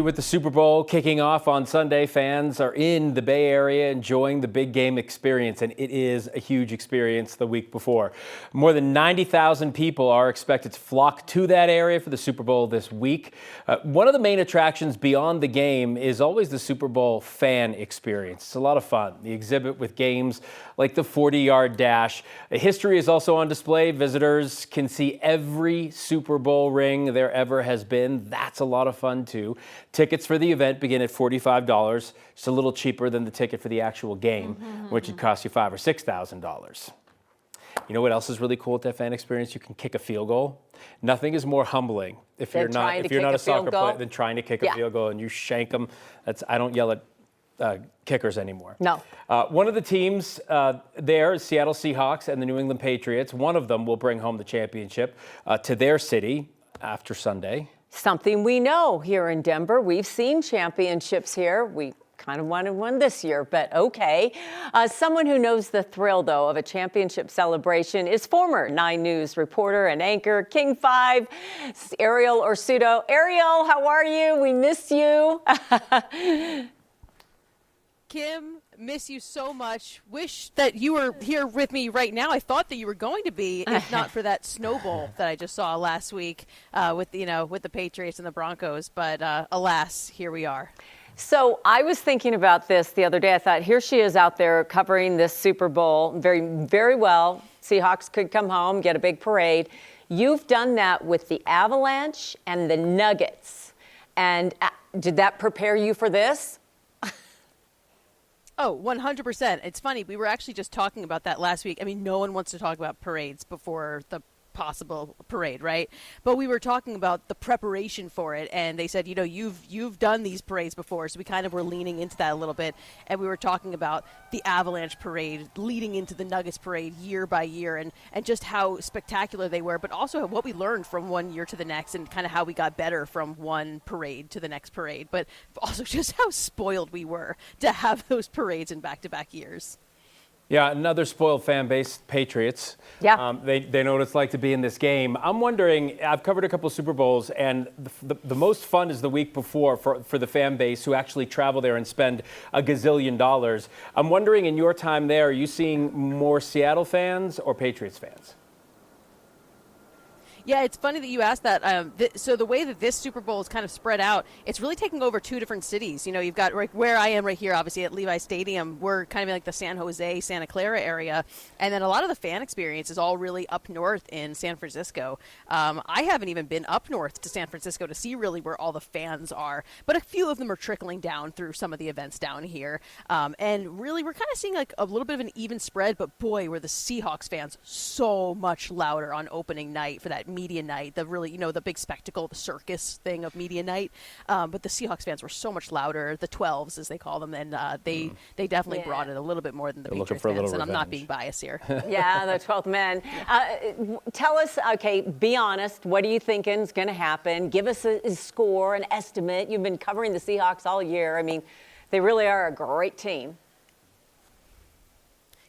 With the Super Bowl kicking off on Sunday, fans are in the Bay Area enjoying the big game experience, and it is a huge experience the week before. More than 90,000 people are expected to flock to that area for the Super Bowl this week. One of the main attractions beyond the game is always the Super Bowl fan experience. It's a lot of fun. The exhibit with games like the 40-yard dash. History is also on display. Visitors can see every Super Bowl ring there ever has been. That's a lot of fun, too. Tickets for the event begin at $45. It's a little cheaper than the ticket for the actual game, which would cost you $5,000 or $6,000. You know what else is really cool with that fan experience? You can kick a field goal. Nothing is more humbling if you're not a soccer player than trying to kick a field goal and you shank them. I don't yell at kickers anymore. No. One of the teams there is Seattle Seahawks and the New England Patriots. One of them will bring home the championship to their city after Sunday. Something we know here in Denver. We've seen championships here. We kind of wanted one this year, but okay. Someone who knows the thrill, though, of a championship celebration is former 9 News reporter and anchor, King 5, Arielle Orsuto. Arielle, how are you? We miss you. Kim, miss you so much. Wish that you were here with me right now. I thought that you were going to be, if not for that Snow Bowl that I just saw last week with the Patriots and the Broncos. But alas, here we are. So I was thinking about this the other day. I thought, here she is out there covering this Super Bowl very, very well. Seahawks could come home, get a big parade. You've done that with the Avalanche and the Nuggets. And did that prepare you for this? Oh, 100%. It's funny. We were actually just talking about that last week. I mean, no one wants to talk about parades before the possible parade, right? But we were talking about the preparation for it, and they said, you've done these parades before, so we kind of were leaning into that a little bit, and we were talking about the Avalanche parade leading into the Nuggets parade year by year, and just how spectacular they were, but also what we learned from one year to the next, and kind of how we got better from one parade to the next parade, but also just how spoiled we were to have those parades in back-to-back years. Yeah, another spoiled fan base, Patriots. Yeah. They know what it's like to be in this game. I'm wondering, I've covered a couple of Super Bowls, and the most fun is the week before for the fan base who actually travel there and spend a gazillion dollars. I'm wondering, in your time there, are you seeing more Seattle fans or Patriots fans? Yeah, it's funny that you asked that. So the way that this Super Bowl is kind of spread out, it's really taking over 2 different cities. You've got where I am right here, obviously at Levi Stadium. We're kind of like the San Jose, Santa Clara area. And then a lot of the fan experience is all really up north in San Francisco. I haven't even been up north to San Francisco to see really where all the fans are. But a few of them are trickling down through some of the events down here. And really, we're kind of seeing like a little bit of an even spread. But boy, were the Seahawks fans so much louder on opening night for that media night, the really, the big spectacle, the circus thing of media night. But the Seahawks fans were so much louder, the 12s as they call them, and they definitely brought it a little bit more than the Patriots fans, and I'm not being biased here. Yeah, the 12th men. Tell us, okay, be honest, what are you thinking is going to happen? Give us a score, an estimate. You've been covering the Seahawks all year. I mean, they really are a great team.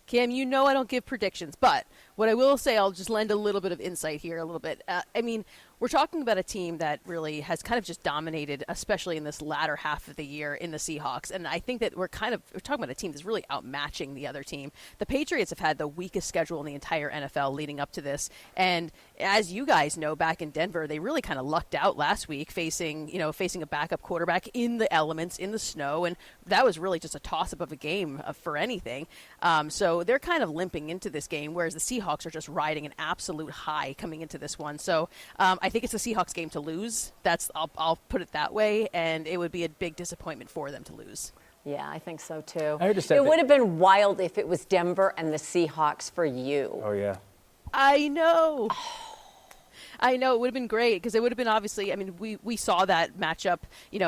Cam, I don't give predictions, but what I will say, I'll just lend a little bit of insight here a little bit. We're talking about a team that really has kind of just dominated, especially in this latter half of the year in the Seahawks. And I think that we're talking about a team that's really outmatching the other team. The Patriots have had the weakest schedule in the entire NFL leading up to this. And as you guys know, back in Denver, they really kind of lucked out last week facing a backup quarterback in the elements, in the snow. And that was really just a toss-up of a game for anything. So they're kind of limping into this game, whereas the Seahawks are just riding an absolute high coming into this one. So I think it's a Seahawks game to lose. I'll put it that way, and it would be a big disappointment for them to lose. Yeah, I think so too. It would have been wild if it was Denver and the Seahawks for you. Oh, yeah. I know. I know, it would have been great because it would have been obviously, we saw that matchup,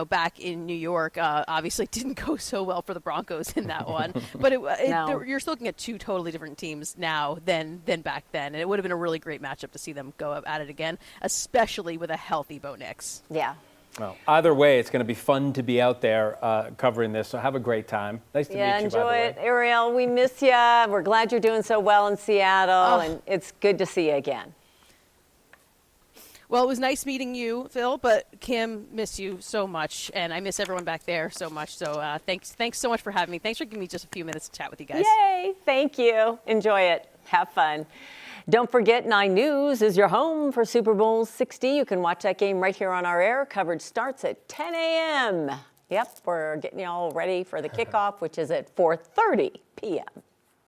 back in New York. Obviously didn't go so well for the Broncos in that one. But No. you're still looking at 2 totally different teams now than back then. And it would have been a really great matchup to see them go at it again, especially with a healthy Bo Nix. Yeah. Well, either way, it's going to be fun to be out there covering this, so have a great time. Nice to meet you, by the way. Enjoy it. Arielle, we miss you. We're glad you're doing so well in Seattle, and it's good to see you again. Well, it was nice meeting you, Phil, but Kim, miss you so much, and I miss everyone back there so much. So thanks so much for having me. Thanks for giving me just a few minutes to chat with you guys. Yay! Thank you. Enjoy it. Have fun. Don't forget, 9 News is your home for Super Bowl 60. You can watch that game right here on our air. Coverage starts at 10 a.m. Yep, we're getting you all ready for the kickoff, which is at 4:30 p.m.